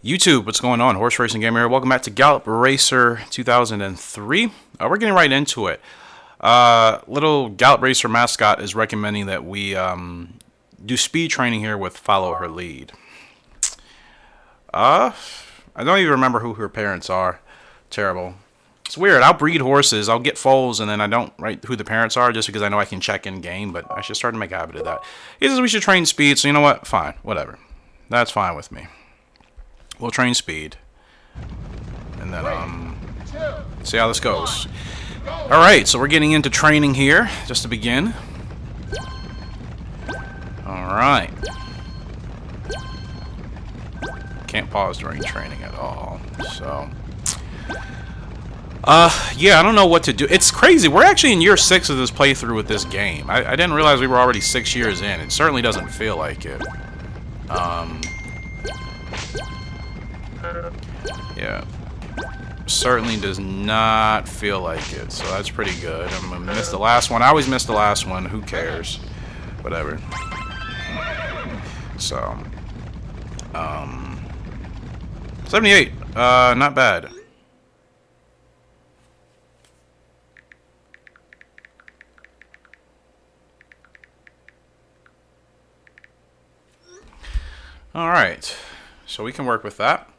YouTube, what's going on? Horse Racing Gamer here. Welcome back to Gallop Racer 2003. We're getting right into it. Little Gallop Racer mascot is recommending that we do speed training here with Follow Her Lead. I don't even remember who her parents are. Terrible. It's weird. I'll breed horses, I'll get foals, and then I don't write who the parents are just because I know I can check in game, but I should start to make a habit of that. He says we should train speed, so you know what? Fine. Whatever. That's fine with me. We'll train speed. And then, see how this goes. Alright, so we're getting into training here, just to begin. Alright. Can't pause during training at all, so... yeah, I don't know what to do. It's crazy. We're actually in year 6 of this playthrough with this game. I didn't realize we were already 6 years in. It certainly doesn't feel like it. Yeah. Certainly does not feel like it, so that's pretty good. I'm gonna miss the last one. I always miss the last one. Who cares? Whatever. So, 78. Not bad. Alright, so we can work with that.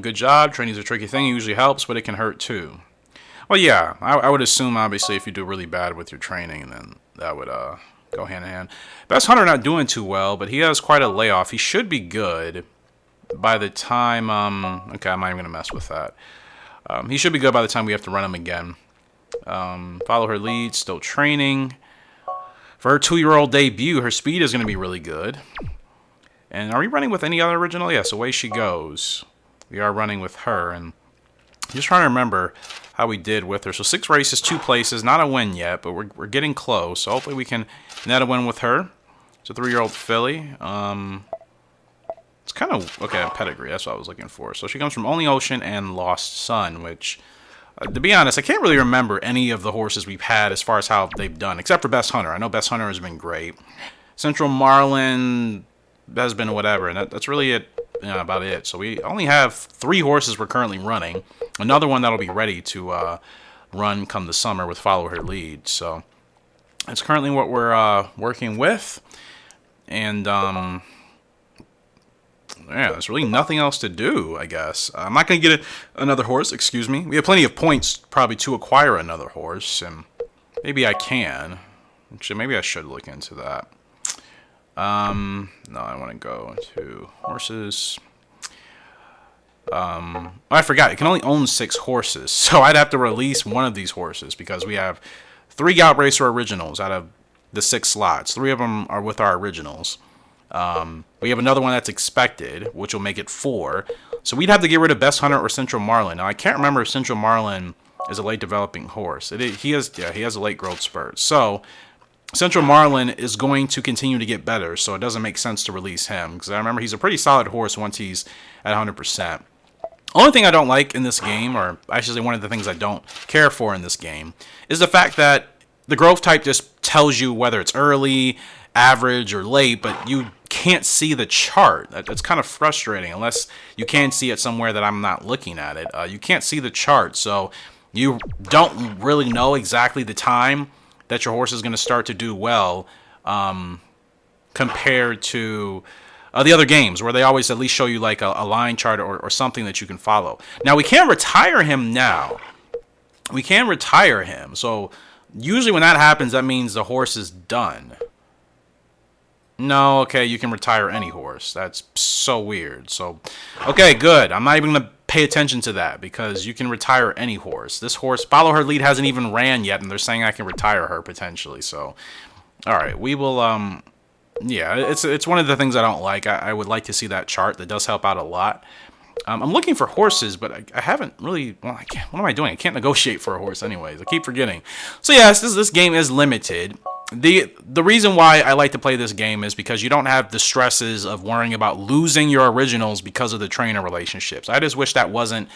Good job. Training's a tricky thing. It usually helps, but it can hurt too. Well, yeah, I would assume, obviously, if you do really bad with your training, then that would go hand in hand. Best Hunter not doing too well, but he has quite a layoff. He should be good by the time... okay, I'm not even going to mess with that. He should be good by the time we have to run him again. Follow Her Lead, still training. For her 2-year-old debut, her speed is going to be really good. And are we running with any other original? Yes, Away She Goes. We are running with her. And just trying to remember how we did with her. So 6 races, 2 places. Not a win yet, but we're getting close. So hopefully we can net a win with her. It's a 3-year-old filly. It's kind of... okay, pedigree. That's what I was looking for. So she comes from Only Ocean and Lost Sun, which... to be honest, I can't really remember any of the horses we've had as far as how they've done, except for Best Hunter. I know Best Hunter has been great. Central Marlin has been whatever, and that's really it, about it. So we only have 3 horses we're currently running. Another one that'll be ready to run come the summer with Follow Her Lead. So that's currently what we're working with. And yeah, there's really nothing else to do, I guess. I'm not going to get another horse, excuse me. We have plenty of points probably to acquire another horse, and maybe I can. Actually, maybe I should look into that. No, I want to go to horses. I forgot, you can only own 6 horses, so I'd have to release one of these horses because we have 3 Gallop Racer originals out of the 6 slots. 3 of them are with our originals. We have another one that's expected, which will make it 4. So we'd have to get rid of Best Hunter or Central Marlin. Now, I can't remember if Central Marlin is a late developing horse. He has a late growth spurt. So Central Marlin is going to continue to get better, so it doesn't make sense to release him. Because I remember he's a pretty solid horse once he's at 100%. Only thing I don't like in this game, or I should say one of the things I don't care for in this game, is the fact that the growth type just tells you whether it's early, average, or late, but you can't see the chart. That's kind of frustrating, unless you can see it somewhere that I'm not looking at it. You can't see the chart, so you don't really know exactly the time that your horse is going to start to do well, compared to the other games where they always at least show you like a line chart or something that you can follow. Now, we can't retire him now. We can retire him, so usually when that happens, that means the horse is done. No, okay, you can retire any horse. That's so weird. So, okay, good. I'm not even going to pay attention to that because you can retire any horse. This horse, Follow Her Lead, hasn't even ran yet, and they're saying I can retire her potentially. So, all right, we will, yeah, it's one of the things I don't like. I would like to see that chart. That does help out a lot. I'm looking for horses, but I haven't really... well, I can't, what am I doing? I can't negotiate for a horse anyways. I keep forgetting. So yes, this game is limited. The reason why I like to play this game is because you don't have the stresses of worrying about losing your originals because of the trainer relationships. I just wish that wasn't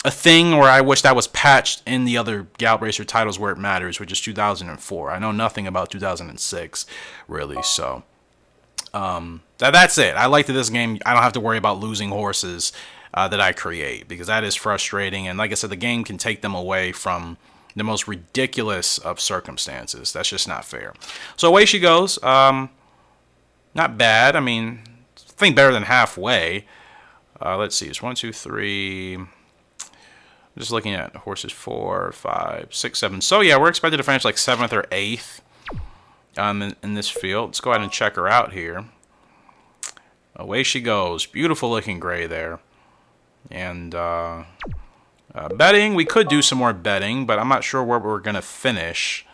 a thing, or I wish that was patched in the other Gallop Racer titles where it matters, which is 2004. I know nothing about 2006, really, so... That's it. I like that this game, I don't have to worry about losing horses that I create, because that is frustrating. And like I said, the game can take them away from the most ridiculous of circumstances. That's just not fair. So away she goes. Not bad. I mean, I think better than halfway. Let's see. It's 1, 2, 3. I'm just looking at horses 4, 5, 6, 7. So yeah, we're expected to finish like 7th or 8th in this field. Let's go ahead and check her out here. Away she goes. Beautiful looking gray there. And betting, we could do some more betting, but I'm not sure where we're going to finish.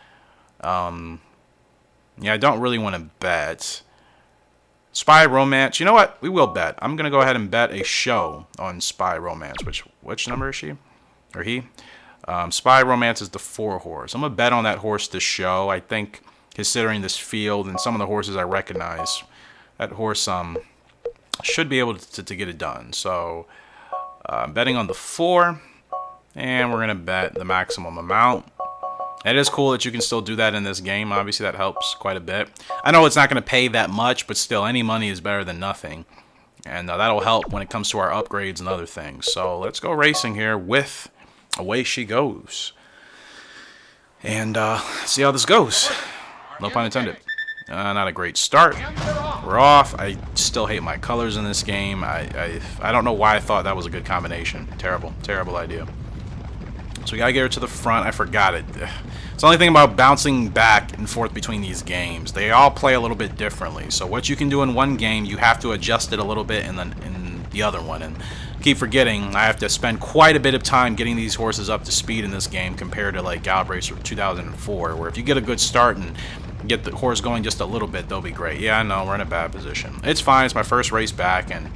Yeah, I don't really want to bet. Spy Romance. You know what? We will bet. I'm going to go ahead and bet a show on Spy Romance. Which number is she? Or he? Spy Romance is the 4 horse. I'm going to bet on that horse to show. I think, considering this field and some of the horses I recognize, that horse should be able to get it done. So, betting on the 4, and we're going to bet the maximum amount. It is cool that you can still do that in this game. Obviously, that helps quite a bit. I know it's not going to pay that much, but still, any money is better than nothing. And that'll help when it comes to our upgrades and other things. So, let's go racing here with Away She Goes. And see how this goes. No pun intended. Not a great start. We're off. I still hate my colors in this game. I don't know why I thought that was a good combination. Terrible idea. So we gotta get her to the front. I forgot it. It's the only thing about bouncing back and forth between these games. They all play a little bit differently. So what you can do in one game, you have to adjust it a little bit in the other one. And keep forgetting, I have to spend quite a bit of time getting these horses up to speed in this game compared to like Gallop Racer 2004, where if you get a good start and get the horse going just a little bit, they'll be great. Yeah, I know, we're in a bad position. It's fine. It's my first race back, and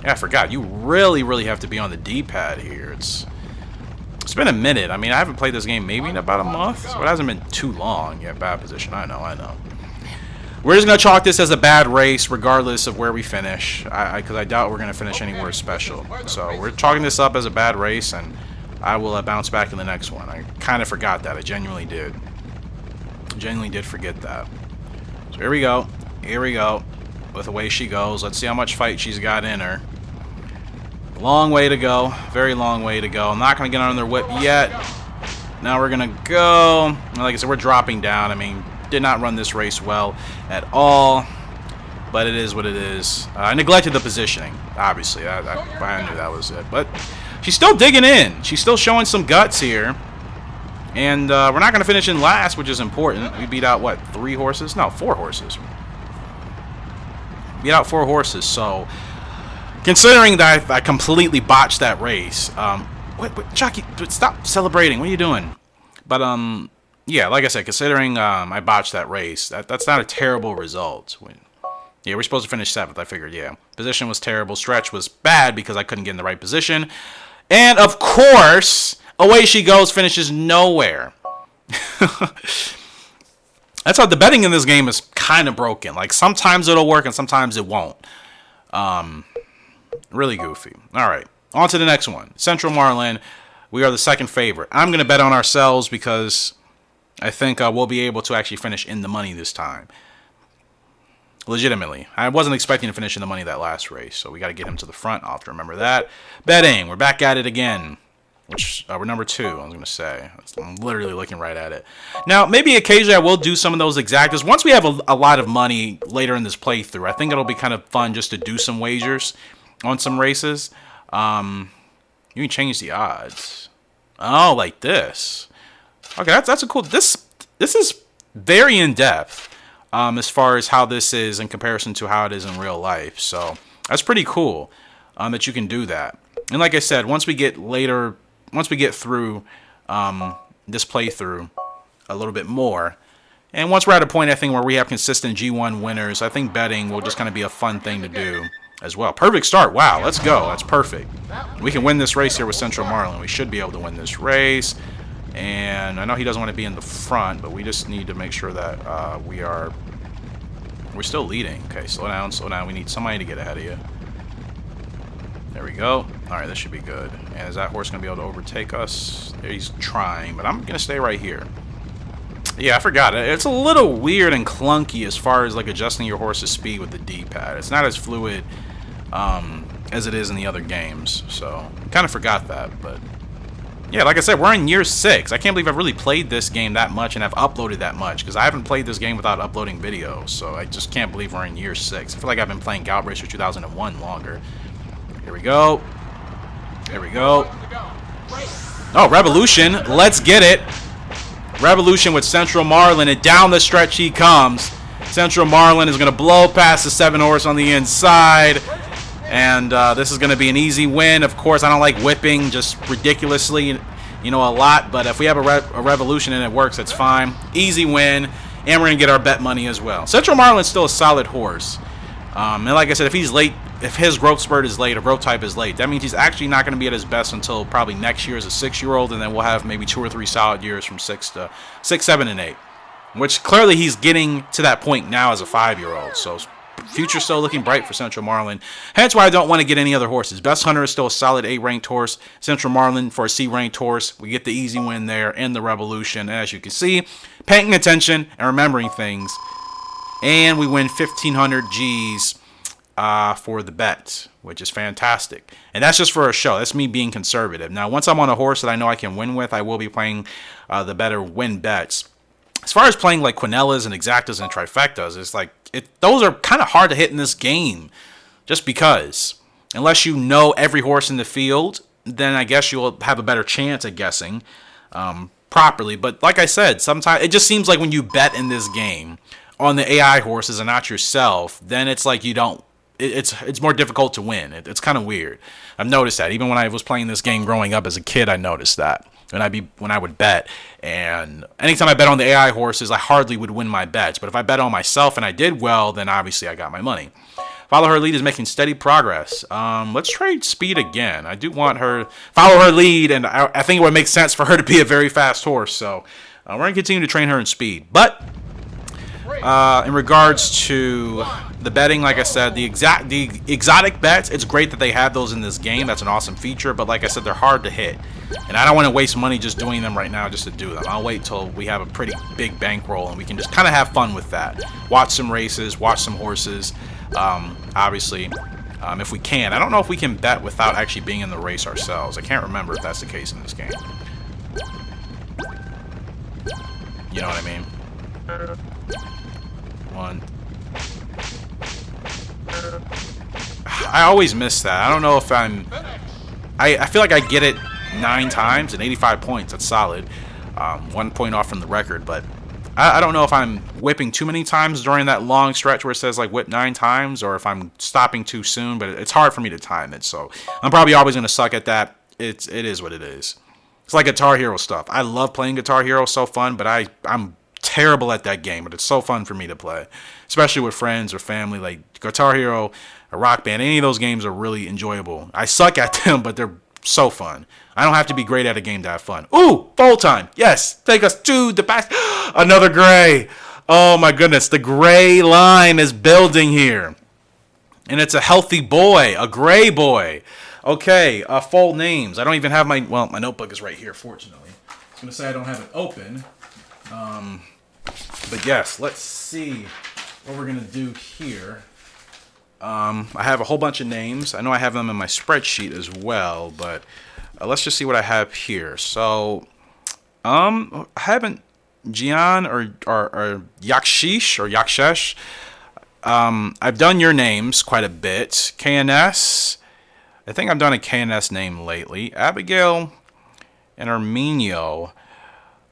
yeah, I forgot. You really have to be on the D-pad here. It's been a minute. I mean, I haven't played this game maybe in about a month, so it hasn't been too long. Yeah, bad position. I know. We're just going to chalk this as a bad race regardless of where we finish, because I doubt we're going to finish anywhere special. So we're chalking this up as a bad race, and I will bounce back in the next one. I kind of forgot that. I genuinely did. Forget that. So here we go. With Away She Goes. Let's see how much fight she's got in her. Long way to go. Very long way to go. I'm not going to get under their whip yet. Now we're going to go. Like I said, we're dropping down. I mean, did not run this race well at all. But it is what it is. I neglected the positioning, obviously. I knew that was it. But she's still digging in. She's still showing some guts here. And we're not going to finish in last, which is important. We beat out, what, 3 horses? No, 4 horses. Beat out 4 horses, so considering that I completely botched that race. Wait, Chucky, stop celebrating. What are you doing? But, yeah, like I said, considering I botched that race, that's not a terrible result. Yeah, we're supposed to finish 7th, I figured, yeah. Position was terrible. Stretch was bad because I couldn't get in the right position. And, of course, Away She Goes finishes nowhere. That's how the betting in this game is kind of broken. Like, sometimes it'll work and sometimes it won't. Really goofy. All right, on to the next one. Central Marlin, we are the second favorite. I'm going to bet on ourselves because I think we'll be able to actually finish in the money this time. Legitimately. I wasn't expecting to finish in the money that last race, so we got to get him to the front. I'll have to remember that. Betting, we're back at it again. Which, we're number 2, I was going to say. I'm literally looking right at it. Now, maybe occasionally I will do some of those exactas. Once we have a lot of money later in this playthrough, I think it'll be kind of fun just to do some wagers on some races. You can change the odds. Oh, like this. Okay, that's a cool... This is very in-depth as far as how this is in comparison to how it is in real life. So, that's pretty cool that you can do that. And like I said, once we get through this playthrough a little bit more, and once we're at a point, I think, where we have consistent G1 winners, I think betting will just kind of be a fun thing to do as well. Perfect start. Wow, let's go. That's perfect. We can win this race here with Central Marlin. We should be able to win this race. And I know he doesn't want to be in the front, but we just need to make sure that we're still leading. Okay, slow down. We need somebody to get ahead of you. There we go. All right, this should be good. And is that horse going to be able to overtake us? He's trying, but I'm going to stay right here. Yeah, I forgot it. It's a little weird and clunky as far as like adjusting your horse's speed with the D-pad. It's not as fluid as it is in the other games. So, kind of forgot that, but yeah, like I said, we're in year 6. I can't believe I've really played this game that much and I've uploaded that much, because I haven't played this game without uploading videos, so I just can't believe we're in year 6. I feel like I've been playing Gallop Racer 2001 longer. Here we go. There we go. Oh, Revolution. Let's get it. Revolution with Central Marlin, and down the stretch he comes. Central Marlin is going to blow past the 7-horse on the inside. And this is going to be an easy win. Of course, I don't like whipping just ridiculously, you know, a lot. But if we have a Revolution and it works, that's fine. Easy win. And we're going to get our bet money as well. Central Marlin's still a solid horse. And like I said, if he's late, if his growth spurt is late, or growth type is late, that means he's actually not going to be at his best until probably next year as a 6-year-old. And then we'll have maybe 2 or 3 solid years from 6, 7, and 8. Which clearly he's getting to that point now as a 5-year-old. So future's still looking bright for Central Marlin. Hence why I don't want to get any other horses. Best Hunter is still a solid A-ranked horse. Central Marlin for a C-ranked horse. We get the easy win there and the Revolution. And as you can see, paying attention and remembering things. And we win 1,500 G's for the bet, which is fantastic. And that's just for a show. That's me being conservative. Now, once I'm on a horse that I know I can win with, I will be playing the better win bets. As far as playing like Quinellas and Exactas and Trifectas, it's like those are kind of hard to hit in this game, just because. Unless you know every horse in the field, then I guess you'll have a better chance at guessing properly. But like I said, sometimes it just seems like when you bet in this game on the AI horses and not yourself, then it's like you don't. It's more difficult to win. It's kind of weird. I've noticed that. Even when I was playing this game growing up as a kid, I noticed that. When I would bet, and anytime I bet on the AI horses, I hardly would win my bets. But if I bet on myself and I did well, then obviously I got my money. Follow Her Lead is making steady progress. Let's trade speed again. I do want her follow her lead, and I think it would make sense for her to be a very fast horse. So we're gonna continue to train her in speed. But in regards to the betting, like I said, the exotic bets, it's great that they have those in this game. That's an awesome feature. But like I said, they're hard to hit. And I don't want to waste money just doing them right now just to do them. I'll wait till we have a pretty big bankroll and we can just kind of have fun with that. Watch some races, watch some horses, obviously, if we can. I don't know if we can bet without actually being in the race ourselves. I can't remember if that's the case in this game. You know what I mean? One. I always miss that. I don't know if I feel like I get it 9 times and 85 points. That's solid. 1 point off from the record, but I don't know if I'm whipping too many times during that long stretch where it says like whip 9 times, or if I'm stopping too soon. But it's hard for me to time it, so I'm probably always gonna suck at that. It is what it is. It's like Guitar Hero stuff. I love playing Guitar Hero, so fun, but I'm terrible at that game. But it's so fun for me to play, especially with friends or family. Like Guitar Hero, or Rock Band, any of those games are really enjoyable. I suck at them, but they're so fun. I don't have to be great at a game to have fun. Ooh, fold time. Yes, take us to the back. Another gray. Oh my goodness, the gray line is building here. And it's a healthy boy, a gray boy. Okay, fold names. I don't even have my notebook is right here, fortunately. I was going to say I don't have it open. But yes, let's see what we're going to do here. I have a whole bunch of names. I know I have them in my spreadsheet as well, but let's just see what I have here. So, I haven't Gian or Yakshish or Yakshesh. I've done your names quite a bit. KNS. I think I've done a KNS name lately. Abigail and Arminio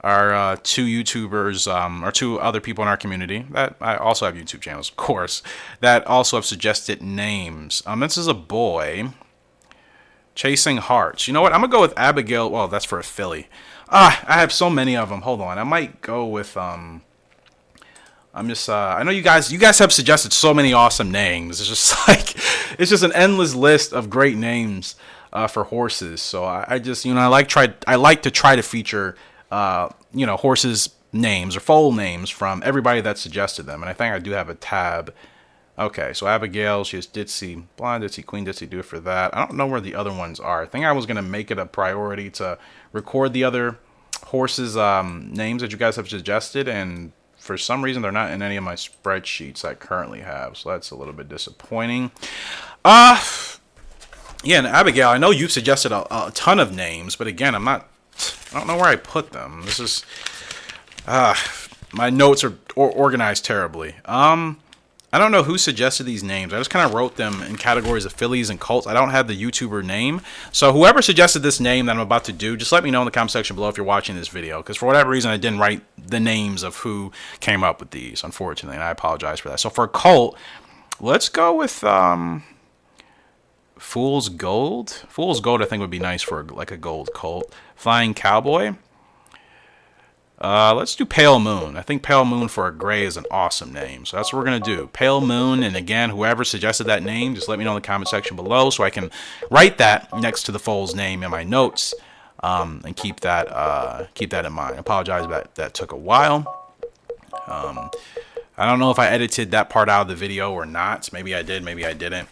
are 2 YouTubers, or 2 other people in our community that I also have YouTube channels, of course, that also have suggested names. This is a boy. Chasing Hearts. You know what? I'm going to go with Abigail. Well, that's for a filly. I have so many of them. Hold on. I might go with, I know you guys have suggested so many awesome names. It's just like, it's just an endless list of great names for horses. So I just, I like to try to feature, horses' names or foal names from everybody that suggested them. And I think I do have a tab. Okay, so Abigail, she has Ditzy, Blonde Ditzy, Queen Ditzy, do it for that. I don't know where the other ones are. I think I was going to make it a priority to record the other horses names that you guys have suggested, and for some reason they're not in any of my spreadsheets I currently have, so that's a little bit disappointing. Yeah, and Abigail, I know you've suggested a ton of names, but again, I don't know where I put them. This is my notes are organized terribly. I don't know who suggested these names. I just kind of wrote them in categories of fillies and colts. I don't have the YouTuber name. So whoever suggested this name that I'm about to do, just let me know in the comment section below if you're watching this video. Because for whatever reason, I didn't write the names of who came up with these, unfortunately. And I apologize for that. So for a colt, let's go with Fool's Gold. Fool's Gold, I think, would be nice for like a gold colt. Flying Cowboy. Let's do Pale Moon. I think Pale Moon for a gray is an awesome name. So that's what we're going to do. Pale Moon. And again, whoever suggested that name, just let me know in the comment section below so I can write that next to the foal's name in my notes and keep that in mind. I apologize that took a while. I don't know if I edited that part out of the video or not. Maybe I did. Maybe I didn't.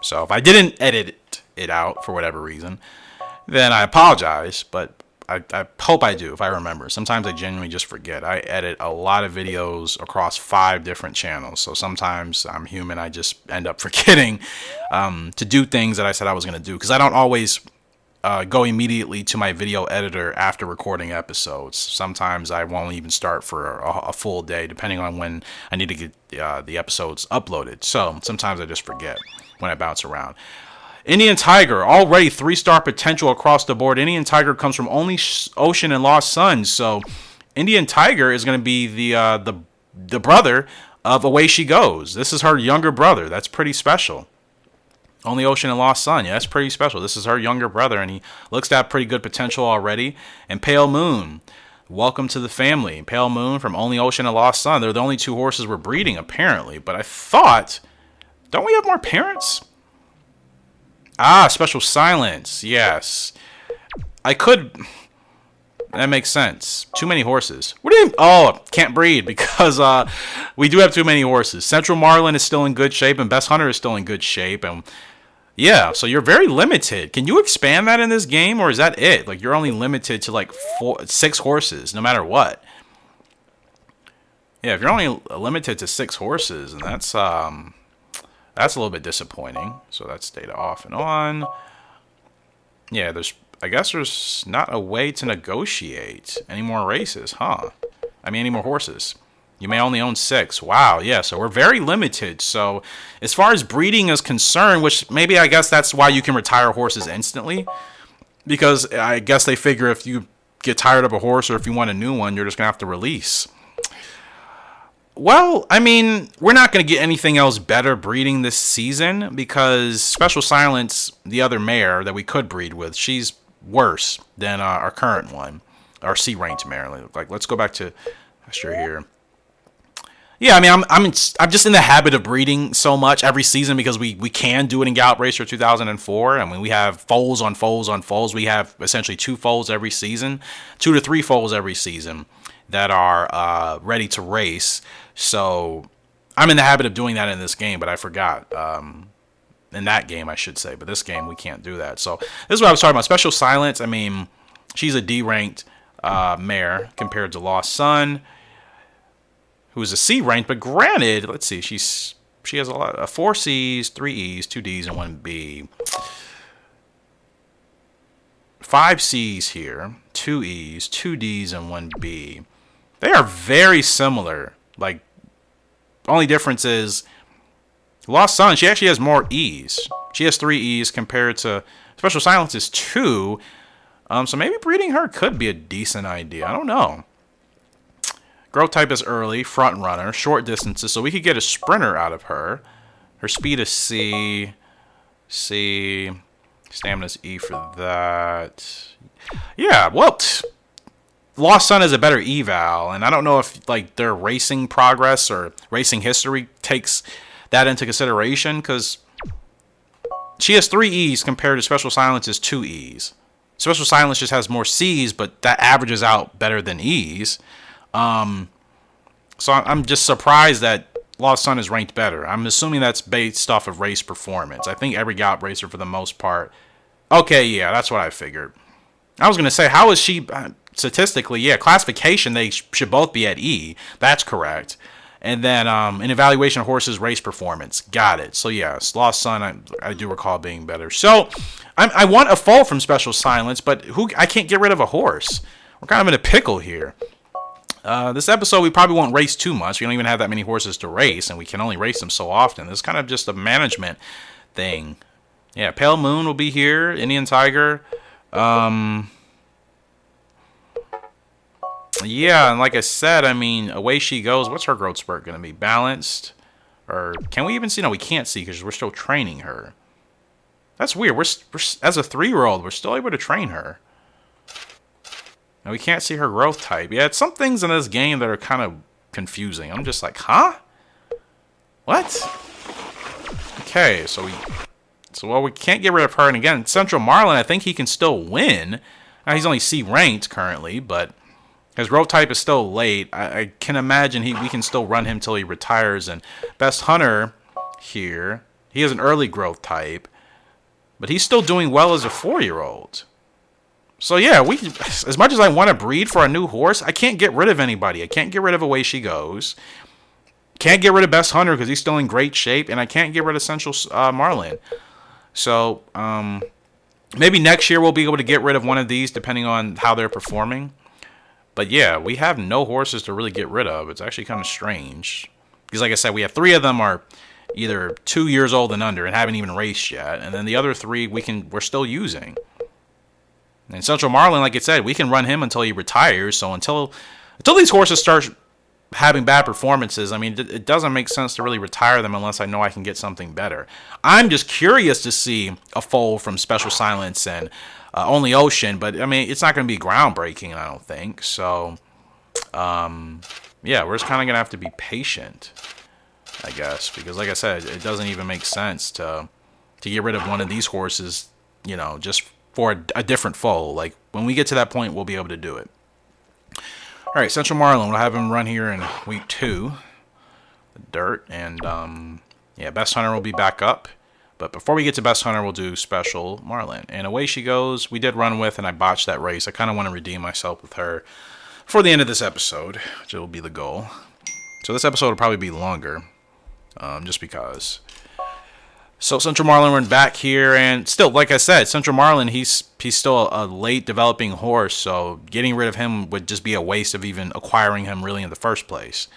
So if I didn't edit it out for whatever reason, then I apologize. But I hope I do if I remember. Sometimes I genuinely just forget. I edit a lot of videos across 5 different channels. So sometimes I'm human. I just end up forgetting to do things that I said I was going to do. Because I don't always go immediately to my video editor after recording episodes. Sometimes I won't even start for a full day, depending on when I need to get the episodes uploaded. So sometimes I just forget when I bounce around. Indian Tiger, already 3-star potential across the board. Indian Tiger comes from Only Ocean and Lost Sons. So Indian Tiger is going to be the brother of Away She Goes. This is her younger brother. That's pretty special. Only Ocean and Lost Son. Yeah, that's pretty special. This is her younger brother, and he looks to have pretty good potential already. And Pale Moon, welcome to the family. Pale Moon from Only Ocean and Lost Son. They're the only 2 horses we're breeding, apparently. But I thought, don't we have more parents? Special Silence. Yes. That makes sense. Too many horses. What do you mean? Oh, can't breed because we do have too many horses. Central Marlin is still in good shape and Best Hunter is still in good shape. And yeah, so you're very limited. Can you expand that in this game, or is that it? Like, you're only limited to like 6 horses no matter what. Yeah, if you're only limited to 6 horses, and that's a little bit disappointing. So that's data off and on. Yeah, I guess there's not a way to negotiate any more races, huh? I mean, any more horses. You may only own 6. Wow, yeah, so we're very limited. So as far as breeding is concerned, which maybe I guess that's why you can retire horses instantly. Because I guess they figure if you get tired of a horse or if you want a new one, you're just going to have to release. Well, I mean, we're not going to get anything else better breeding this season because Special Silence, the other mare that we could breed with, she's worse than our current one, our C-ranked mare. Like, let's go back to pasture here. Yeah, I mean, I'm just in the habit of breeding so much every season because we can do it in Gallop Racer 2004. I mean, we have foals on foals on foals. We have essentially 2 foals every season, 2 to 3 foals every season that are ready to race. So I'm in the habit of doing that in this game, but I forgot. In that game, I should say. But this game, we can't do that. So this is what I was talking about. Special Silence, I mean, she's a D-ranked mare compared to Lost Sun, who is a C-ranked. But granted, let's see, she has a lot of 4 Cs, 3 Es, 2 Ds, and 1 B. 5 Cs here, 2 Es, 2 Ds, and 1 B. They are very similar. Like, only difference is Lost Sun, she actually has more Es. She has 3 Es compared to Special Silence is 2. So maybe breeding her could be a decent idea. I don't know. Growth type is early, front runner, short distances, so we could get a sprinter out of her. Her speed is C. Stamina's E for that. Yeah, well, Lost Sun is a better eval, and I don't know if like their racing progress or racing history takes that into consideration, because she has 3 Es compared to Special Silence's 2 Es. Special Silence just has more Cs, but that averages out better than Es. So I'm just surprised that Lost Sun is ranked better. I'm assuming that's based off of race performance. I think every Gallop racer for the most part. Okay, yeah, that's what I figured. I was going to say, how is she statistically? Yeah, classification, they should both be at E. That's correct. And then an evaluation of horses' race performance. Got it. So, yes, Lost Sun, I do recall being better. So, I want a foal from Special Silence, but I can't get rid of a horse. We're kind of in a pickle here. This episode, we probably won't race too much. We don't even have that many horses to race, and we can only race them so often. This is kind of just a management thing. Yeah, Pale Moon will be here. Indian Tiger. Yeah, and like I said, I mean, Away She Goes. What's her growth spurt going to be? Balanced? Or can we even see? No, we can't see because we're still training her. That's weird. We're as a 3-year-old, we're still able to train her. And we can't see her growth type. Yeah, it's some things in this game that are kind of confusing. I'm just like, huh? What? Okay, so we can't get rid of her. And again, Central Marlin, I think he can still win. Now, he's only C ranked currently, but his growth type is still late. I can imagine we can still run him till he retires. And Best Hunter here, he has an early growth type, but he's still doing well as a 4-year-old. So yeah, as much as I want to breed for a new horse, I can't get rid of anybody. I can't get rid of Away She Goes. Can't get rid of Best Hunter because he's still in great shape, and I can't get rid of Central Marlin. So maybe next year we'll be able to get rid of one of these depending on how they're performing. But yeah, we have no horses to really get rid of. It's actually kind of strange. Because like I said, we have 3 of them are either 2 years old and under and haven't even raced yet. And then the other 3 we're still using. And Central Marlin, like I said, we can run him until he retires. So until these horses start having bad performances, I mean, it doesn't make sense to really retire them unless I know I can get something better. I'm just curious to see a foal from Special Silence and Only Ocean, but I mean, it's not going to be groundbreaking, I don't think. So, yeah, we're just kind of going to have to be patient, I guess, because like I said, it doesn't even make sense to get rid of one of these horses, you know, just for a different foal. Like, when we get to that point, we'll be able to do it. All right, Central Marlin, we'll have him run here in week 2. Dirt, and yeah, Best Hunter will be back up. But before we get to Best Hunter, we'll do Special Marlin. And Away She Goes, we did run with, and I botched that race. I kind of want to redeem myself with her for the end of this episode, which will be the goal. So this episode will probably be longer, just because. So Central Marlin, we're back here, and still, like I said, Central Marlin, he's still a late developing horse, so getting rid of him would just be a waste of even acquiring him really in the first place.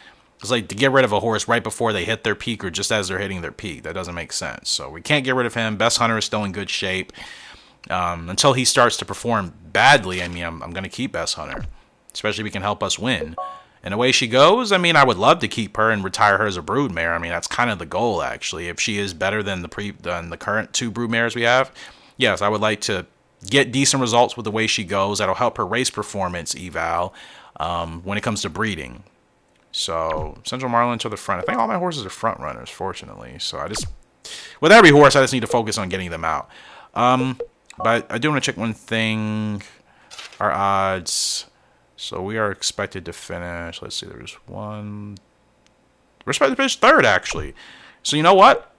It's like to get rid of a horse right before they hit their peak or just as they're hitting their peak. That doesn't make sense. So we can't get rid of him. Best Hunter is still in good shape. Until he starts to perform badly, I mean, I'm going to keep Best Hunter, especially if he can help us win. And Away She Goes, I mean, I would love to keep her and retire her as a broodmare. I mean, that's kind of the goal, actually. If she is better than the current 2 broodmares we have, yes, I would like to get decent results with Away She Goes. That'll help her race performance eval when it comes to breeding. So, Central Marlin to the front. I think all my horses are front runners, fortunately. So, with every horse, I just need to focus on getting them out. But I do want to check one thing. Our odds. So, we are expected to finish. Let's see, there's one. We're expected to finish 3rd, actually. So, you know what?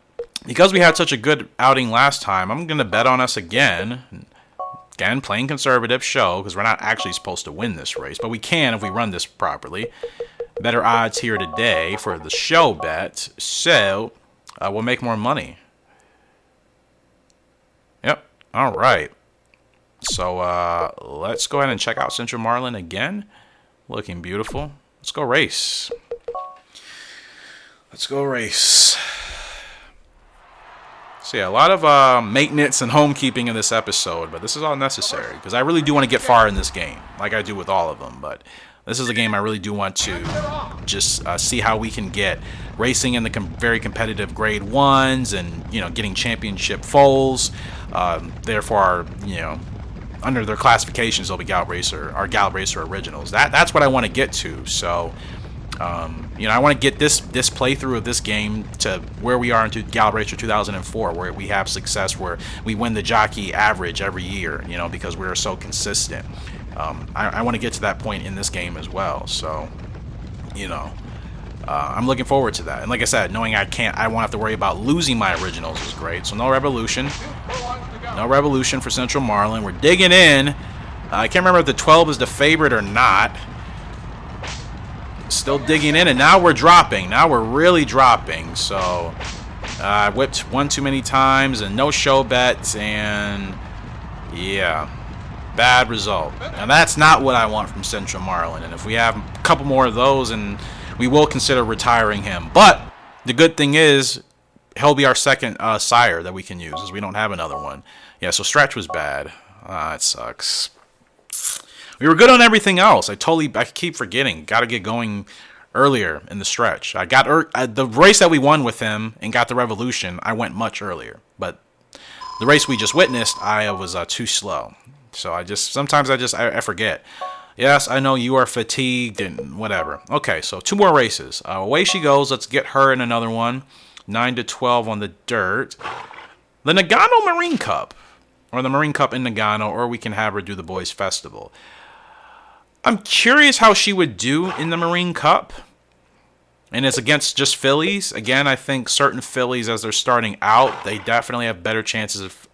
Because we had such a good outing last time, I'm going to bet on us again. Again, playing conservative show, because we're not actually supposed to win this race. But we can if we run this properly. Better odds here today for the show bet, so we'll make more money. Yep, all right. So let's go ahead and check out Central Marlin again. Looking beautiful. Let's go race. Let's go race. So yeah, a lot of maintenance and homekeeping in this episode, but this is all necessary because I really do want to get far in this game, like I do with all of them, but this is a game I really do want to just see how we can get racing in the very competitive grade 1s and, you know, getting championship foals. Therefore, under their classifications, they'll be Gallop Racer Originals. That's what I want to get to. So, I want to get this playthrough of this game to where we are into Gallop Racer 2004, where we have success, where we win the jockey average every year, because we're so consistent. I want to get to that point in this game as well. So, I'm looking forward to that. And like I said, knowing I won't have to worry about losing my originals is great. So no revolution. No revolution for Central Marlin. We're digging in. I can't remember if the 12 is the favorite or not. Still digging in, and now we're dropping. Now we're really dropping. So I whipped one too many times, and no show bets, and yeah, bad result. And that's not what I want from Central Marlin. And if we have a couple more of those, and we will consider retiring him. But the good thing is, he'll be our second sire that we can use, as we don't have another one. Yeah, so stretch was bad. It sucks. We were good on everything else. I keep forgetting. Got to get going earlier in the stretch. I got the race that we won with him and got the revolution. I went much earlier, but the race we just witnessed, I was too slow. So sometimes I forget. Yes, I know you are fatigued and whatever. Okay, so 2 more races. Away she goes. Let's get her in another one. 9 to 12 on the dirt. The Nagano Marine Cup, or the Marine Cup in Nagano, or we can have her do the Boys Festival. I'm curious how she would do in the Marine Cup. And it's against just fillies. Again, I think certain fillies, as they're starting out, they definitely have better chances, of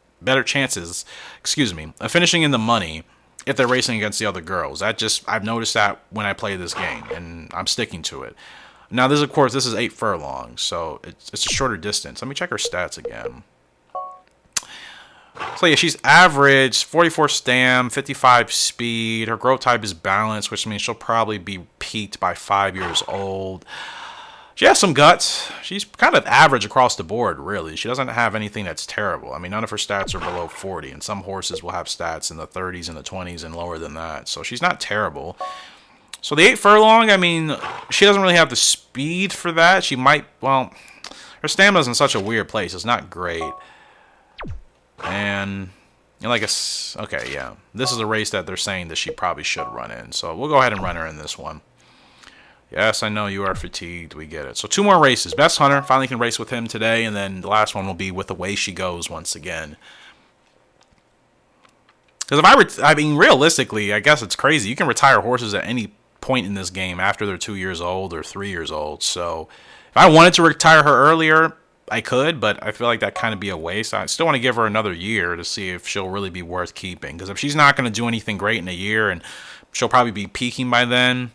finishing in the money if they're racing against the other girls. I've noticed that when I play this game, and I'm sticking to it. Now, this is 8 furlongs, so it's a shorter distance. Let me check her stats again. So yeah, she's average, 44 stam, 55 speed. Her growth type is balanced, which means she'll probably be peaked by 5 years old. She has some guts. She's kind of average across the board, really. She doesn't have anything that's terrible. I mean, none of her stats are below 40, and some horses will have stats in the 30s and the 20s and lower than that. So she's not terrible. So the 8 furlong, I mean, she doesn't really have the speed for that. She might, well, her stamina's in such a weird place. It's not great. And, okay, yeah. This is a race that they're saying that she probably should run in. So we'll go ahead and run her in this one. Yes, I know you are fatigued. We get it. So 2 more races. Best Hunter, finally can race with him today. And then the last one will be with Away She Goes once again. Because I mean, realistically, I guess it's crazy. You can retire horses at any point in this game after they're 2 years old or 3 years old. So if I wanted to retire her earlier, I could, but I feel like that kind of be a waste. I still want to give her another year to see if she'll really be worth keeping. Because if she's not going to do anything great in a year, and she'll probably be peaking by then,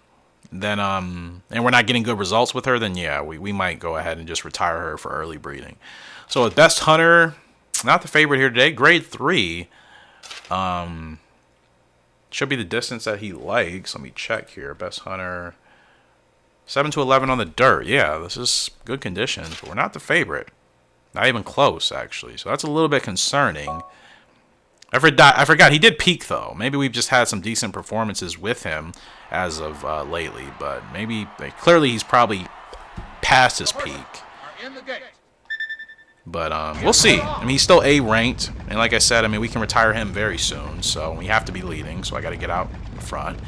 and we're not getting good results with her, then yeah, we might go ahead and just retire her for early breeding. So with Best Hunter, not the favorite here today, grade 3. Should be the distance that he likes. Let me check here. Best Hunter, 7 to 11 on the dirt. Yeah, this is good conditions, but we're not the favorite. Not even close, actually. So that's a little bit concerning. I forgot. He did peak, though. Maybe we've just had some decent performances with him as of lately, but clearly he's probably past his peak. But we'll see. I mean, he's still A ranked, and like I said, I mean, we can retire him very soon, so we have to be leading, so I got to get out in front.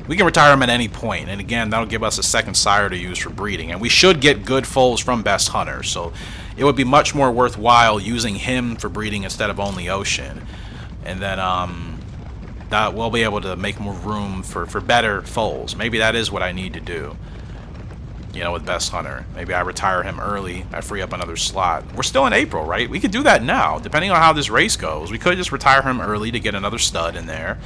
We can retire him at any point, and again, that'll give us a second sire to use for breeding, and we should get good foals from Best Hunter, so it would be much more worthwhile using him for breeding instead of Only Ocean, and then that we'll be able to make more room for better foals. Maybe that is what I need to do. You know, with Best Hunter. Maybe I retire him early. I free up another slot. We're still in April, right? We could do that now, depending on how this race goes. We could just retire him early to get another stud in there.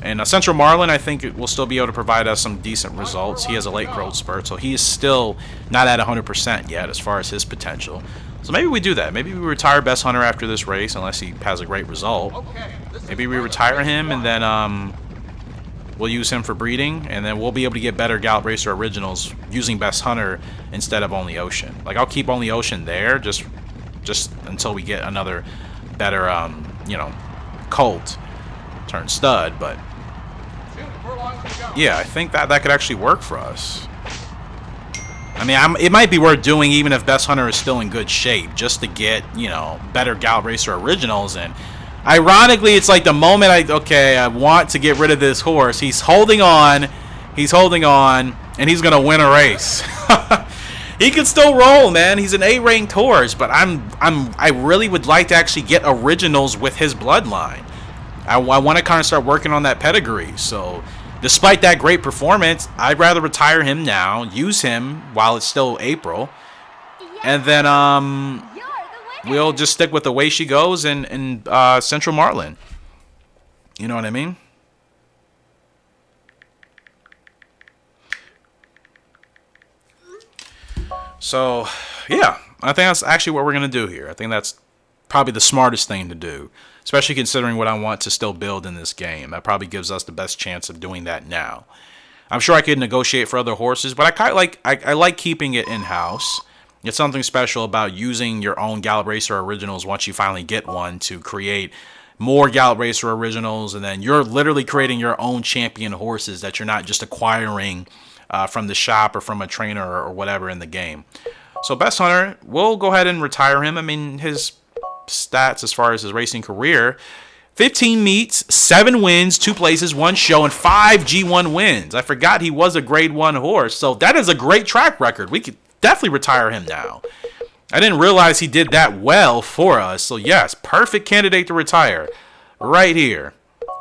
And Central Marlin, I think, will still be able to provide us some decent results. He has a late growth spurt, so he is still not at 100% yet as far as his potential. So maybe we do that. Maybe we retire Best Hunter after this race, unless he has a great result. Maybe we retire him, and then we'll use him for breeding, and then we'll be able to get better Gallop Racer Originals using Best Hunter instead of Only Ocean. Like, I'll keep Only Ocean there just until we get another better, colt turn stud. But yeah, I think that could actually work for us. I mean, it might be worth doing even if Best Hunter is still in good shape, just to get, better Gallop Racer Originals. And ironically, it's like the moment I want to get rid of this horse, he's holding on, and he's going to win a race. He can still roll, man. He's an A-ranked horse, but I really would like to actually get Originals with his bloodline. I want to kind of start working on that pedigree. So, despite that great performance, I'd rather retire him now, use him while it's still April, and then we'll just stick with The Way She Goes and Central Marlin. You know what I mean? So, yeah, I think that's actually what we're going to do here. I think that's probably the smartest thing to do, especially considering what I want to still build in this game. That probably gives us the best chance of doing that now. I'm sure I could negotiate for other horses, but I kind of like I like keeping it in-house. It's something special about using your own Gallop Racer originals once you finally get one to create more Gallop Racer originals, and then you're literally creating your own champion horses that you're not just acquiring from the shop or from a trainer or whatever in the game. So Best Hunter, we'll go ahead and retire him. I mean, his stats as far as his racing career, 15 meets, 7 wins, 2 places, 1 show, and 5 G1 wins. I forgot he was a grade 1 horse, so that is a great track record. We could definitely retire him now. I didn't realize he did that well for us, so yes, perfect candidate to retire. Right here.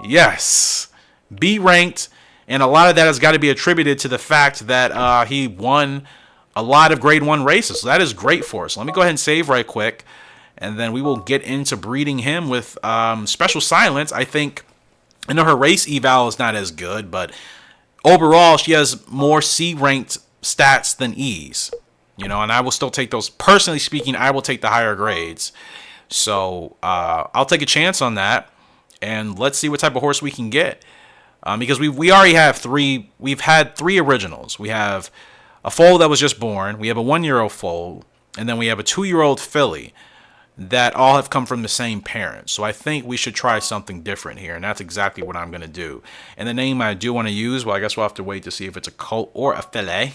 Yes. B ranked, and a lot of that has got to be attributed to the fact that he won a lot of grade 1 races, so that is great for us. Let me go ahead and save right quick. And then we will get into breeding him with Special Silence. I think, I know her race eval is not as good, but overall she has more C-ranked stats than E's. You know, and I will still take those. Personally speaking, I will take the higher grades. So I'll take a chance on that. And let's see what type of horse we can get. Because we already have 3. We've had 3 originals. We have a foal that was just born. We have a 1-year-old foal. And then we have a 2-year-old filly that all have come from the same parents. So I think we should try something different here, and that's exactly what I'm going to do. And the name I do want to use, well, I guess we'll have to wait to see if it's a colt or a fillet.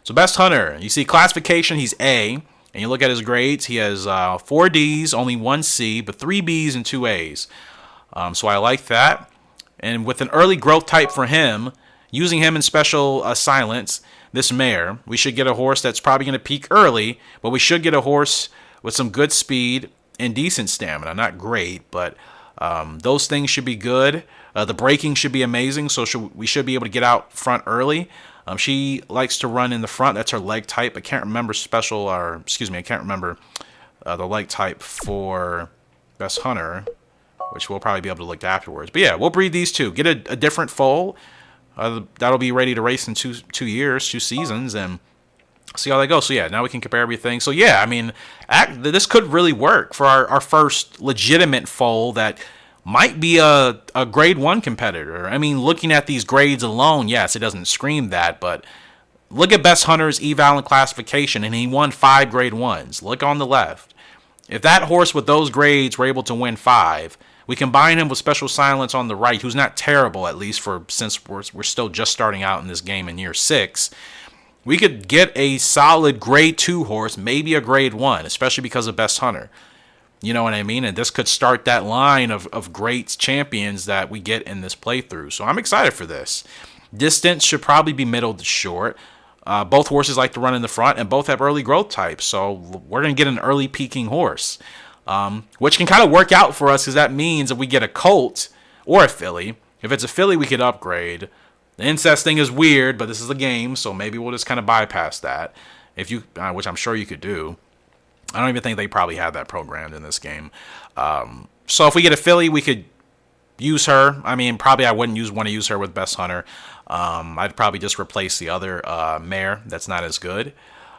So Best Hunter, you see classification, he's A, and you look at his grades, he has 4 Ds, only 1 C, but 3 Bs and 2 As. So I like that. And with an early growth type for him, using him in Special Silence, this mare, we should get a horse that's probably going to peak early, but we should get a horse with some good speed and decent stamina. Not great, but those things should be good. The braking should be amazing, so we should be able to get out front early. She likes to run in the front. That's her leg type. I can't remember I can't remember the leg type for Best Hunter, which we'll probably be able to look afterwards. But yeah, we'll breed these two. Get a different foal. That'll be ready to race in 2 years, 2 seasons, and see how they go. So yeah, now we can compare everything. So yeah, I mean, this could really work for our first legitimate foal that might be a grade 1 competitor. I mean, looking at these grades alone, yes, it doesn't scream that, but look at Best Hunter's eval and classification, and he won 5 grade 1s. Look on the left. If that horse with those grades were able to win 5, we combine him with Special Silence on the right, who's not terrible, at least since we're still just starting out in this game in year 6. We could get a solid grade 2 horse, maybe a grade 1, especially because of Best Hunter. You know what I mean? And this could start that line of great champions that we get in this playthrough. So I'm excited for this. Distance should probably be middle to short. Both horses like to run in the front, and both have early growth types. So we're going to get an early peaking horse, which can kind of work out for us because that means if we get a colt or a filly, if it's a filly, we could upgrade. The incest thing is weird, but this is a game, so maybe we'll just kind of bypass that, which I'm sure you could do. I don't even think they probably have that programmed in this game. So if we get a filly, we could use her. I mean, probably I wouldn't want to use her with Best Hunter. I'd probably just replace the other mare that's not as good.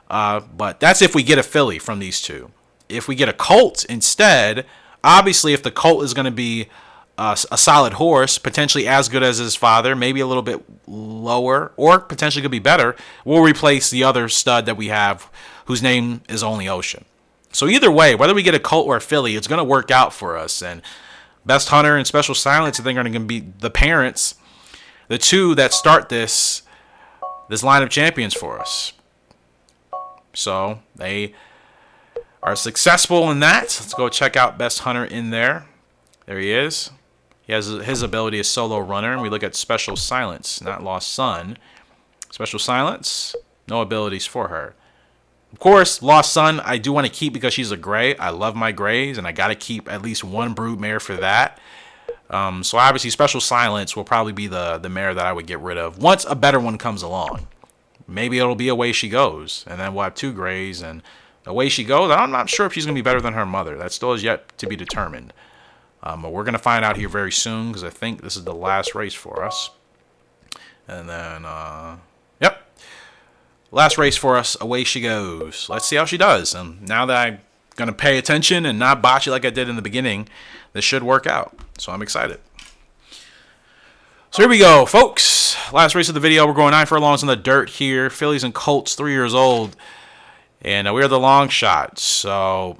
But that's if we get a filly from these two. If we get a colt instead, obviously if the colt is going to be a solid horse, potentially as good as his father, maybe a little bit lower, or potentially could be better, we'll replace the other stud that we have whose name is only Ocean. So either way, whether we get a colt or a filly, it's going to work out for us. And Best Hunter and Special Silence, I think, are going to be the parents, the two that start this line of champions for us. So they are successful in that. Let's go check out Best Hunter in there. There he is. He has his ability as solo runner, and we look at Special Silence, not Lost Sun. Special Silence, no abilities for her. Of course, Lost Sun, I do want to keep because she's a gray. I love my grays, and I got to keep at least one broodmare for that. So obviously, Special Silence will probably be the mare that I would get rid of once a better one comes along. Maybe it'll be Away She Goes, and then we'll have 2 grays, and Away She Goes, I'm not sure if she's going to be better than her mother. That still is yet to be determined. But we're going to find out here very soon because I think this is the last race for us. And then, yep. Last race for us. Away she goes. Let's see how she does. And now that I'm going to pay attention and not botch it like I did in the beginning, this should work out. So I'm excited. So here we go, folks. Last race of the video. We're going 9 furlongs in the dirt here. Fillies and Colts, 3 years old. And we're the long shot. So,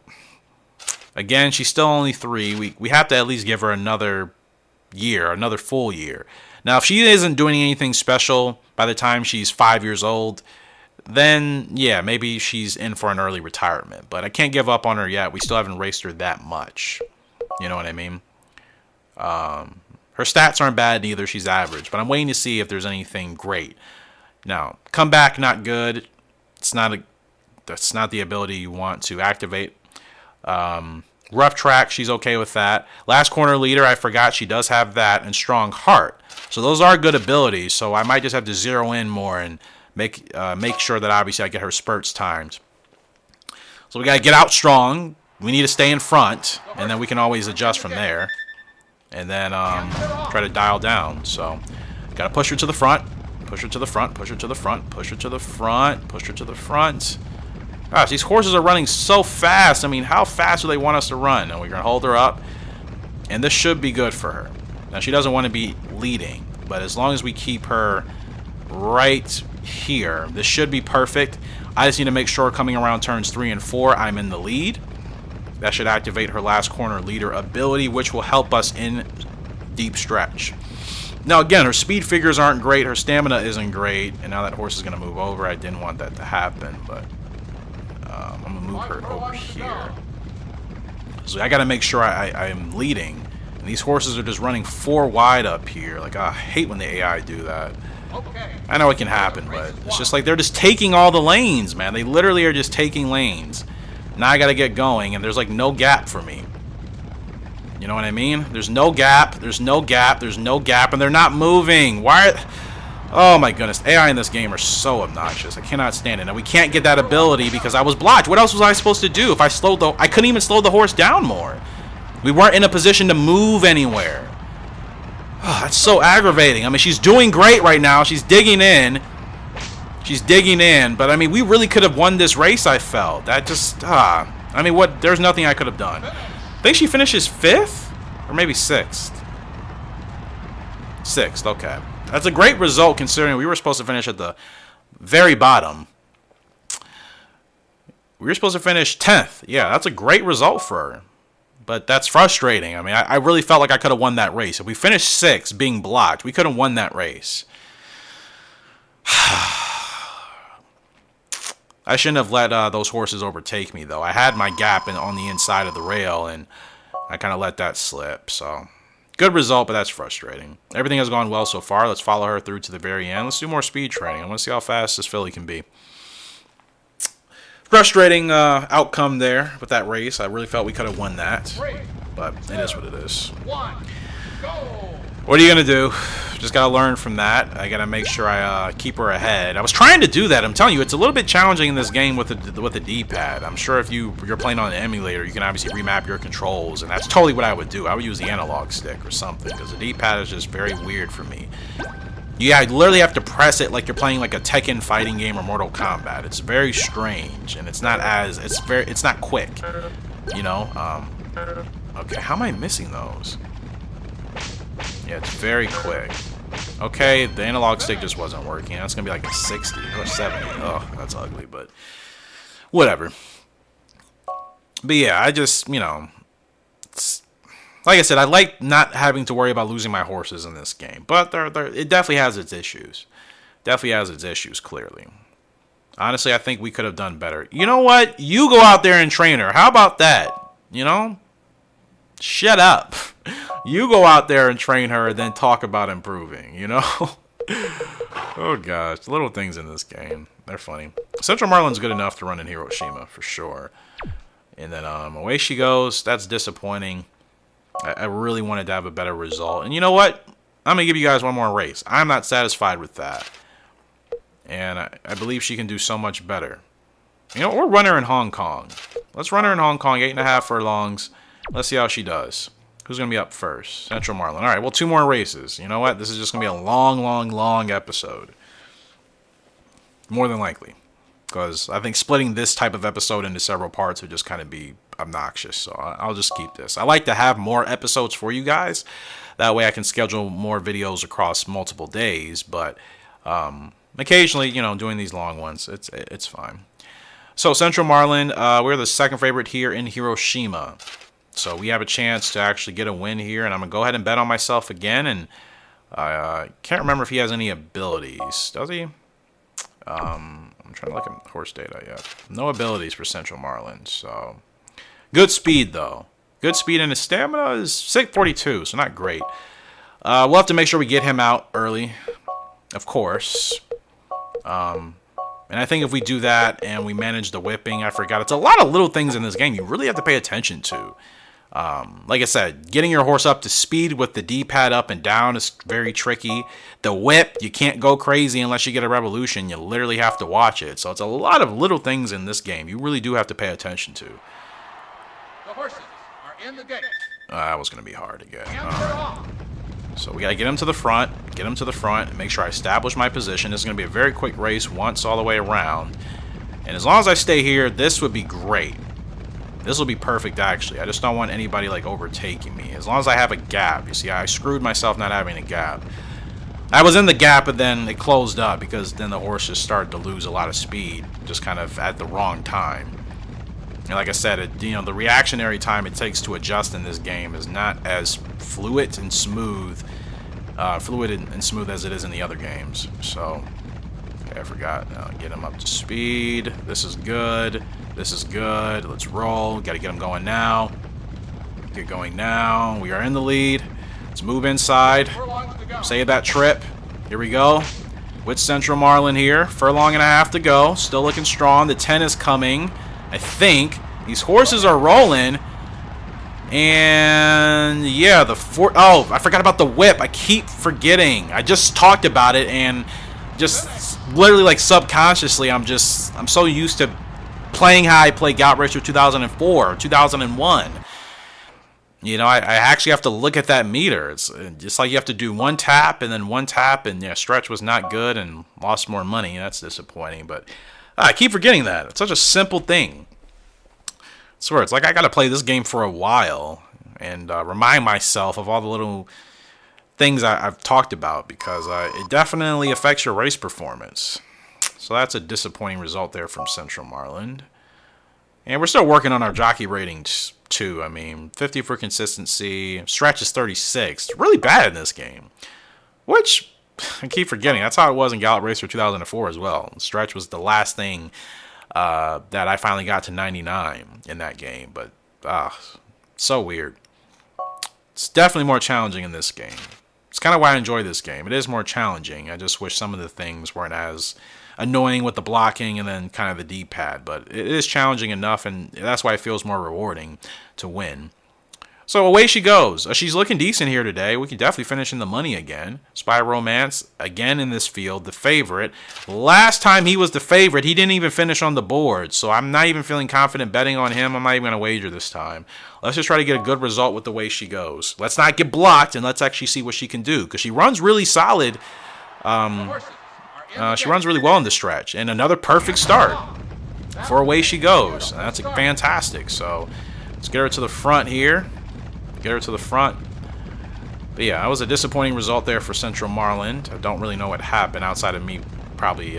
again, she's still only 3. We have to at least give her another year, another full year. Now, if she isn't doing anything special by the time she's 5 years old, then, yeah, maybe she's in for an early retirement. But I can't give up on her yet. We still haven't raced her that much. You know what I mean? Her stats aren't bad either. She's average. But I'm waiting to see if there's anything great. Now, comeback, not good. That's not the ability you want to activate. Rough track, she's okay with that. Last corner leader, I forgot she does have that. And strong heart. So those are good abilities. So I might just have to zero in more and make sure that obviously I get her spurts timed. So we got to get out strong. We need to stay in front. And then we can always adjust from there. And then try to dial down. So, gotta push her to the front. Push her to the front. Push her to the front. Push her to the front. Push her to the front. Gosh, these horses are running so fast. I mean, how fast do they want us to run? And we're gonna hold her up. And this should be good for her. Now, she doesn't want to be leading. But as long as we keep her right here, this should be perfect. I just need to make sure coming around turns 3 and 4, I'm in the lead. That should activate her last corner leader ability, which will help us in deep stretch. Now, again, her speed figures aren't great. Her stamina isn't great. And now that horse is going to move over. I didn't want that to happen, but I'm going to move her over here. So I got to make sure I'm leading. And these horses are just running 4 wide up here. Like, I hate when the AI do that. I know it can happen, but it's just like they're just taking all the lanes, man. They literally are just taking lanes. Now I gotta get going, and there's like no gap for me. You know what I mean? There's no gap, there's no gap, there's no gap, and they're not moving. Why? Oh my goodness, AI in this game are so obnoxious. I cannot stand it. Now we can't get that ability because I was blocked. What else was I supposed to do? If I slowed I couldn't even slow the horse down more. We weren't in a position to move anywhere. Oh, that's so aggravating. I mean, she's doing great right now. She's digging in. She's digging in, but I mean, we really could have won this race, I felt. That just, I mean, there's nothing I could have done. I think she finishes 5th? Or maybe 6th. 6th, okay. That's a great result considering we were supposed to finish at the very bottom. We were supposed to finish 10th. Yeah, that's a great result for her. But that's frustrating. I mean, I really felt like I could have won that race. If we finished 6th being blocked, we could have won that race. I shouldn't have let those horses overtake me, though. I had my gap on the inside of the rail, and I kind of let that slip. So, good result, but that's frustrating. Everything has gone well so far. Let's follow her through to the very end. Let's do more speed training. I want to see how fast this filly can be. Frustrating outcome there with that race. I really felt we could have won that, but it is what it is. What are you going to do? Just got to learn from that. I got to make sure I keep her ahead. I was trying to do that. I'm telling you, it's a little bit challenging in this game with the D-pad. I'm sure if you're playing on an emulator, you can obviously remap your controls, and that's totally what I would do. I would use the analog stick or something, because the D-pad is just very weird for me. Yeah, you literally have to press it like you're playing like a Tekken fighting game or Mortal Kombat. It's very strange, and it's not quick, you know? Okay, how am I missing those? Yeah, it's very quick. Okay, the analog stick just wasn't working. That's going to be like a 60 or 70. Oh, that's ugly, but whatever. But yeah, I just, you know, like I said, I like not having to worry about losing my horses in this game. But it definitely has its issues. Definitely has its issues, clearly. Honestly, I think we could have done better. You know what? You go out there and train her. How about that? You know? Shut up. You go out there and train her and then talk about improving, you know? Oh, gosh. The little things in this game. They're funny. Central Marlin's good enough to run in Hiroshima, for sure. And then away she goes. That's disappointing. I really wanted to have a better result. And you know what? I'm going to give you guys one more race. I'm not satisfied with that. And I believe she can do so much better. You know, we'll run her in Hong Kong. Let's run her in Hong Kong, 8.5 furlongs. Let's see how she does. Who's going to be up first? Central Marlin. All right, well, 2 more races. You know what? This is just going to be a long, long, long episode. More than likely. Because I think splitting this type of episode into several parts would just kind of be obnoxious. So I'll just keep this. I like to have more episodes for you guys. That way I can schedule more videos across multiple days. But occasionally, you know, doing these long ones, it's fine. So Central Marlin, we're the second favorite here in Hiroshima. So we have a chance to actually get a win here. And I'm going to go ahead and bet on myself again. And I can't remember if he has any abilities. Does he? I'm trying to look at horse data yet. No abilities for Central Marlin. So good speed, though. Good speed, and his stamina is 642, so not great. We'll have to make sure we get him out early, of course. And I think if we do that and we manage the whipping, I forgot. It's a lot of little things in this game you really have to pay attention to. Like I said, getting your horse up to speed with the D-pad up and down is very tricky. The whip, you can't go crazy unless you get a revolution. You literally have to watch it. So it's a lot of little things in this game you really do have to pay attention to. The horses are in the gate. That was going to be hard to get. So we got to get him to the front, and make sure I establish my position. This is going to be a very quick race once all the way around. And as long as I stay here, this would be great. This will be perfect, actually. I just don't want anybody, like, overtaking me. As long as I have a gap. You see, I screwed myself not having a gap. I was in the gap, but then it closed up because then the horses started to lose a lot of speed, just kind of at the wrong time. And like I said, the reactionary time it takes to adjust in this game is not as fluid and smooth as it is in the other games. So, okay, I forgot. Get him up to speed. This is good. This is good. Let's roll. Got to get him going now. Get going now. We are in the lead. Let's move inside. Save that trip. Here we go. With Central Marlin here. Furlong and a half to go. Still looking strong. The 10 is coming. I think. These horses are rolling. And yeah, oh, I forgot about the whip. I keep forgetting. I just talked about it, and just literally, like, subconsciously, I'm so used to playing how I played Gallop Racer 2004 or 2001. You know, I actually have to look at that meter. It's just like you have to do one tap and then one tap, and yeah, stretch was not good and lost more money. That's disappointing, but I keep forgetting that. It's such a simple thing. I swear, it's like I got to play this game for a while and remind myself of all the little things I've talked about, because it definitely affects your race performance. So that's a disappointing result there from Central Marlin. And we're still working on our jockey ratings too. I mean, 50 for consistency. Stretch is 36. It's really bad in this game. Which, I keep forgetting. That's how it was in Gallop Racer 2004 as well. Stretch was the last thing that I finally got to 99 in that game. But, so weird. It's definitely more challenging in this game. It's kind of why I enjoy this game. It is more challenging. I just wish some of the things weren't as annoying with the blocking and then kind of the D-pad, but it is challenging enough, and that's why it feels more rewarding to win. So away she goes. She's looking decent here today. We can definitely finish in the money again. Spy Romance, again in this field, the favorite. Last time he was the favorite, he didn't even finish on the board, so I'm not even feeling confident betting on him. I'm not even going to wager this time. Let's just try to get a good result with the way she goes. Let's not get blocked, and let's actually see what she can do, because she runs really solid. She runs really well in the stretch, and another perfect start for away she goes. That's fantastic. So let's get her to the front here. Get her to the front. But yeah, that was a disappointing result there for Central Marlin. I don't really know what happened outside of me probably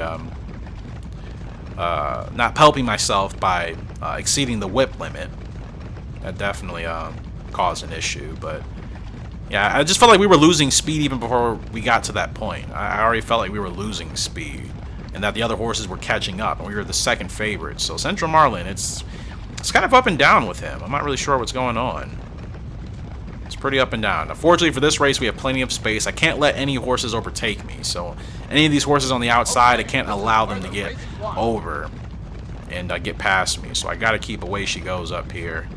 not helping myself by exceeding the whip limit. That definitely caused an issue, but yeah, I just felt like we were losing speed even before we got to that point. I already felt like we were losing speed, and that the other horses were catching up, and we were the second favorite. So Central Marlin, it's kind of up and down with him. I'm not really sure what's going on. It's pretty up and down. Unfortunately for this race, we have plenty of space. I can't let any horses overtake me. So any of these horses on the outside, I can't allow them to get over and get past me. So I got to keep away she goes up here.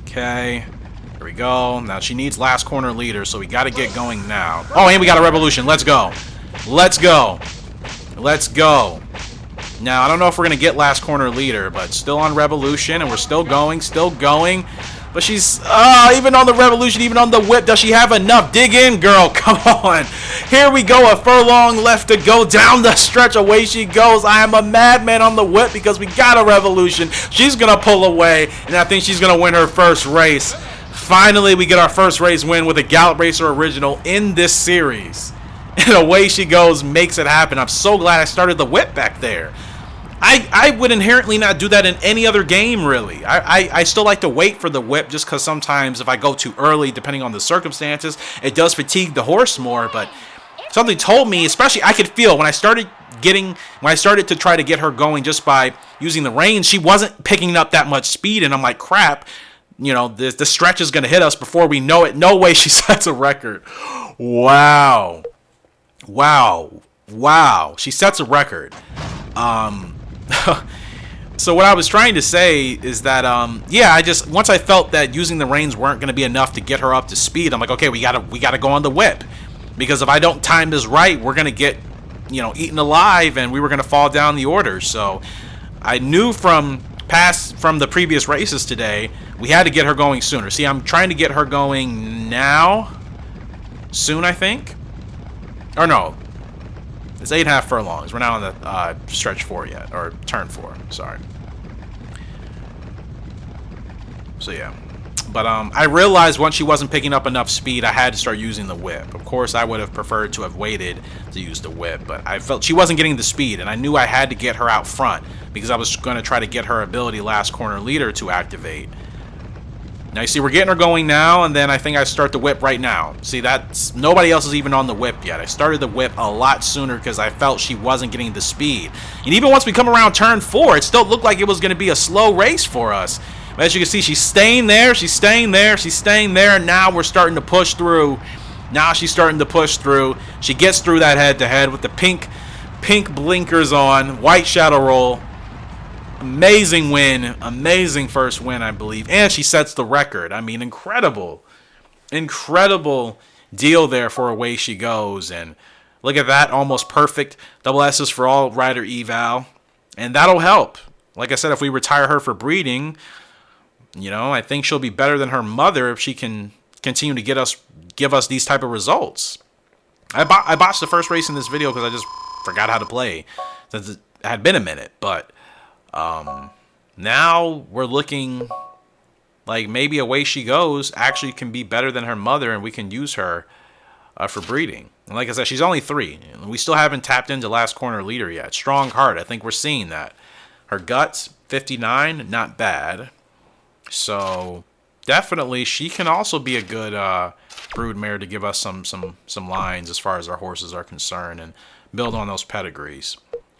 Okay. Here we go. Now she needs last corner leader, so we got to get going now. Oh, and we got a revolution. Let's go. Let's go. Let's go. Now, I don't know if we're going to get last corner leader, but still on revolution, and we're still going, still going. But she's, even on the Revolution, even on the whip, does she have enough? Dig in, girl. Come on. Here we go. A furlong left to go down the stretch. Away she goes. I am a madman on the whip because we got a Revolution. She's going to pull away, and I think she's going to win her first race. Finally, we get our first race win with a Gallop Racer Original in this series. And away she goes, makes it happen. I'm so glad I started the whip back there. I would inherently not do that in any other game, really. I still like to wait for the whip just because sometimes if I go too early, depending on the circumstances, it does fatigue the horse more. But something told me, especially I could feel when I started to try to get her going just by using the reins, she wasn't picking up that much speed. And I'm like, crap, you know, the stretch is going to hit us before we know it. No way she sets a record. Wow. She sets a record. So what I was trying to say is that, once I felt that using the reins weren't going to be enough to get her up to speed, I'm like, okay, we gotta go on the whip, because if I don't time this right, we're going to get, eaten alive, and we were going to fall down the order. So I knew from the previous races today, we had to get her going sooner. See, I'm trying to get her going now, soon, I think, or no. It's 8.5 furlongs. We're not on the stretch 4 yet, or turn 4. Sorry. So yeah, but I realized once she wasn't picking up enough speed, I had to start using the whip. Of course, I would have preferred to have waited to use the whip, but I felt she wasn't getting the speed, and I knew I had to get her out front because I was going to try to get her ability last corner leader to activate. Now you see we're getting her going now, and then I think I start the whip right now. See, that's nobody else is even on the whip yet. I started the whip a lot sooner because I felt she wasn't getting the speed. And even once we come around turn 4, it still looked like it was going to be a slow race for us. But as you can see, she's staying there, and now we're starting to push through. Now she's starting to push through. She gets through that head-to-head with the pink blinkers on, white shadow roll. Amazing win, amazing first win, I believe, and she sets the record. I mean, incredible deal there for Away She Goes. And look at that, almost perfect double S's for all rider eval, and that'll help. Like I said, if we retire her for breeding, I think she'll be better than her mother if she can continue to give us these type of results. I botched the first race in this video because I just forgot how to play since it had been a minute, but now we're looking like maybe Away She Goes actually can be better than her mother, and we can use her for breeding. And like I said, she's only 3. We still haven't tapped into last corner leader yet. Strong heart, I think we're seeing that. Her guts, 59, not bad. So definitely she can also be a good broodmare to give us some lines as far as our horses are concerned and build on those pedigrees.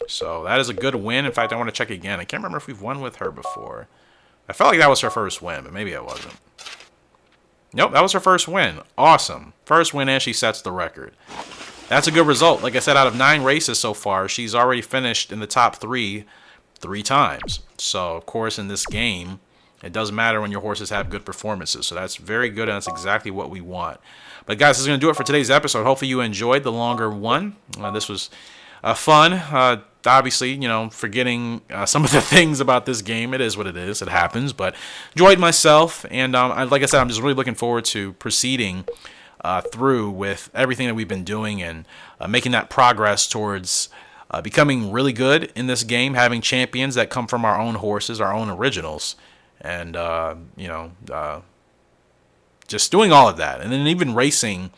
So that is a good win. In fact, I want to check again. I can't remember if we've won with her before. I felt like that was her first win, but maybe it wasn't. Nope, that was her first win. Awesome. First win, and she sets the record. That's a good result. Like I said, out of 9 races so far, she's already finished in the top 3 times. So, of course, in this game, it doesn't matter when your horses have good performances. So that's very good, and that's exactly what we want. But guys, this is going to do it for today's episode. Hopefully you enjoyed the longer one. This was fun. Obviously, forgetting some of the things about this game. It is what it is. It happens. But enjoyed myself. And like I said, I'm just really looking forward to proceeding through with everything that we've been doing and making that progress towards becoming really good in this game, having champions that come from our own horses, our own originals. And, just doing all of that. And then even racing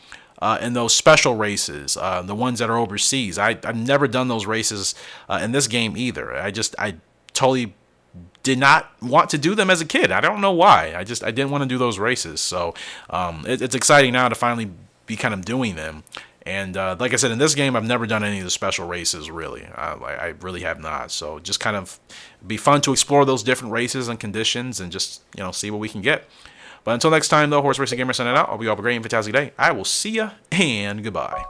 in those special races, the ones that are overseas. I've never done those races in this game either. I totally did not want to do them as a kid. I don't know why. I didn't want to do those races. So it's exciting now to finally be kind of doing them. And like I said, in this game, I've never done any of the special races, really. I really have not. So just kind of be fun to explore those different races and conditions and just, see what we can get. But until next time, though, Horse Racing Gamer signing out. I hope you all have a great and fantastic day. I will see ya, and goodbye.